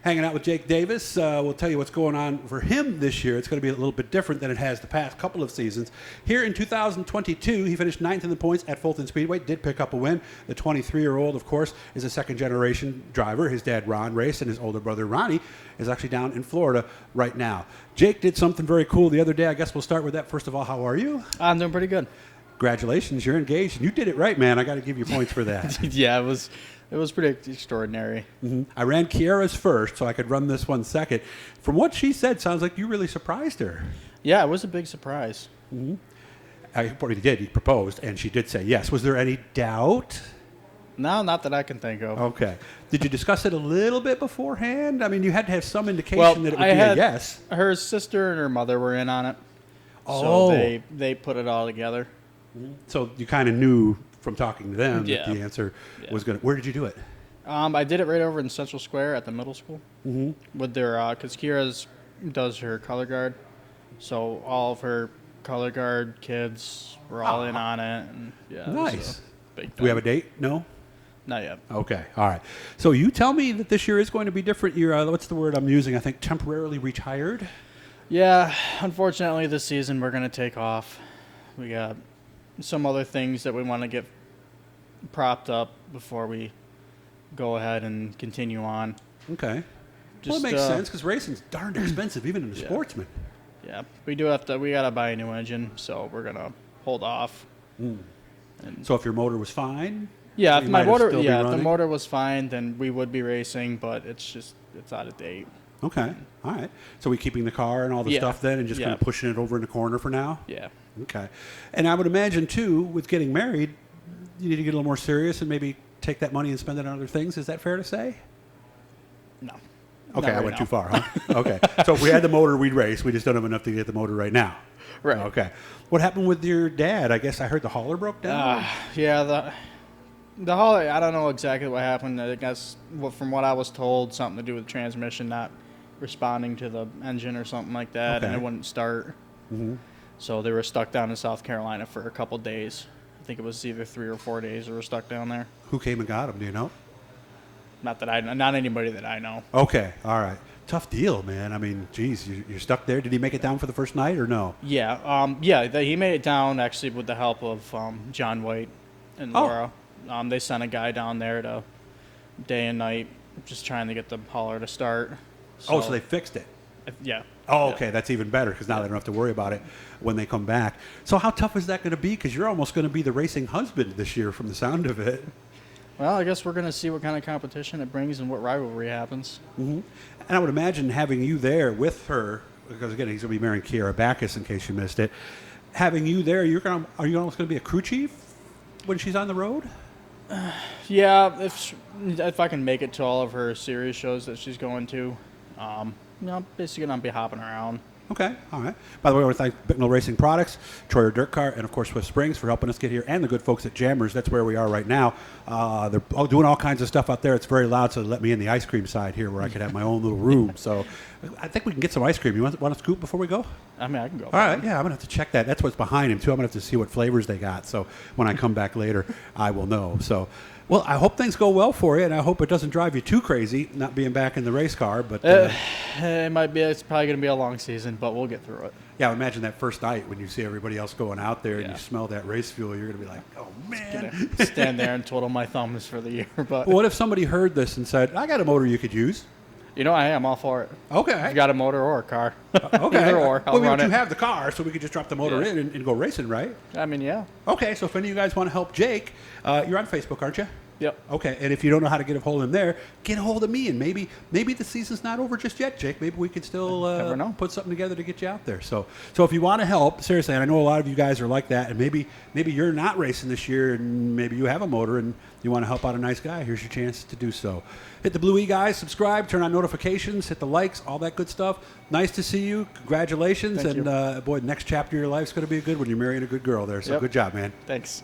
Hanging out with Jake Davis. We'll tell you what's going on for him this year. It's going to be a little bit different than it has the past couple of seasons. Here in 2022, he finished 9th in the points at Fulton Speedway, did pick up a win. The 23-year-old, of course, is a second-generation driver. His dad, Ron, raced, and his older brother, Ronnie, is actually down in Florida right now. Jake did something very cool the other day. I guess we'll start with that. First of all, how are you? I'm doing pretty good. Congratulations, you're engaged. You did it right, man. I got to give you points for that. Yeah, it was pretty extraordinary. Mm-hmm. I ran Kiara's first, so I could run this one second. From what she said, sounds like you really surprised her. Yeah, it was a big surprise. Mm-hmm. What he did, he proposed, and she did say yes. Was there any doubt? No, not that I can think of. Okay. Did you discuss it a little bit beforehand? I mean, you had to have some indication that it would be a yes. Her sister and her mother were in on it. Oh. So they put it all together. So you kind of knew from talking to them Yeah. that the answer was going to... Where did you do it? I did it right over in Central Square at the middle school. Mm-hmm. With their... Because Kira's does her color guard. So all of her color guard kids were all in on it. And yeah, nice. Big thing. Do we have a date? No? Not yet. Okay. All right. So you tell me that this year is going to be different. You're, what's the word I'm using? I think temporarily retired? Yeah. Unfortunately, this season we're going to take off. We got some other things that we want to get propped up before we go ahead and continue on. Okay. Well, it makes sense because racing's darn expensive, even in a sportsman. Yeah. We got to buy a new engine, so we're going to hold off. Mm. So if your motor was fine? Yeah, if the running? motor was fine, then we would be racing, but it's out of date. Okay. All right. So we keeping the car and all the stuff then and just kind of pushing it over in the corner for now? Yeah. Okay. And I would imagine, too, with getting married, you need to get a little more serious and maybe take that money and spend it on other things. Is that fair to say? No. Okay, I went too far, huh? Okay. So if we had the motor, we'd race. We just don't have enough to get the motor right now. Right. Okay. What happened with your dad? I guess I heard the hauler broke down. Yeah, the hauler, I don't know exactly what happened. I guess from what I was told, something to do with the transmission not responding to the engine or something like that, and it wouldn't start. Mm-hmm. So they were stuck down in South Carolina for a couple days. I think it was either 3 or 4 days they were stuck down there. Who came and got him? Do you know? Not anybody that I know. Okay. All right. Tough deal, man. I mean, geez, you're stuck there. Did he make it down for the first night or no? Yeah. He made it down actually with the help of John White and Laura. They sent a guy down there to day and night just trying to get the hauler to start. So they fixed it? Yeah. Oh, okay. That's even better because now they don't have to worry about it when they come back. So how tough is that going to be? Because you're almost going to be the racing husband this year from the sound of it. Well, I guess we're going to see what kind of competition it brings and what rivalry happens. Mm-hmm. And I would imagine having you there with her, because again, he's going to be marrying Kiara Backus in case you missed it. Having you there, are you almost going to be a crew chief when she's on the road? Yeah, if I can make it to all of her series shows that she's going to, basically going to be hopping around. Okay, all right. By the way, I want to thank Bicknell Racing Products, Troyer DIRTcar, and of course Swift Springs for helping us get here, and the good folks at Jammers. That's where we are right now. They're doing all kinds of stuff out there. It's very loud, so they let me in the ice cream side here where I could have my own little room. So I think we can get some ice cream. You want a scoop before we go? I mean, I can go. All right, yeah, I'm going to have to check that. That's what's behind him, too. I'm going to have to see what flavors they got. So when I come back later, I will know. So, well, I hope things go well for you, and I hope it doesn't drive you too crazy not being back in the race car. But it might be. It's probably going to be a long season, but we'll get through it. Yeah, imagine that first night when you see everybody else going out there and you smell that race fuel. You're going to be like, oh, man. Stand there and twiddle my thumbs for the year. But what if somebody heard this and said, I got a motor you could use? You know, I am all for it. Okay. If you got a motor or a car. Okay. Either or. I'll run it. You have the car, so we could just drop the motor in and go racing, right? I mean, yeah. Okay, so if any of you guys want to help Jake, you're on Facebook, aren't you? Yep. Okay, and if you don't know how to get a hold of him there, get a hold of me, and maybe the season's not over just yet, Jake. Maybe we could still put something together to get you out there. So if you want to help, seriously, and I know a lot of you guys are like that, and maybe you're not racing this year, and maybe you have a motor, and you want to help out a nice guy, here's your chance to do so. Hit the blue E, guys, subscribe, turn on notifications, hit the likes, all that good stuff. Nice to see you. Congratulations. Thank you. Boy, the next chapter of your life is going to be a good one. You're marrying a good girl there, so good job, man. Thanks.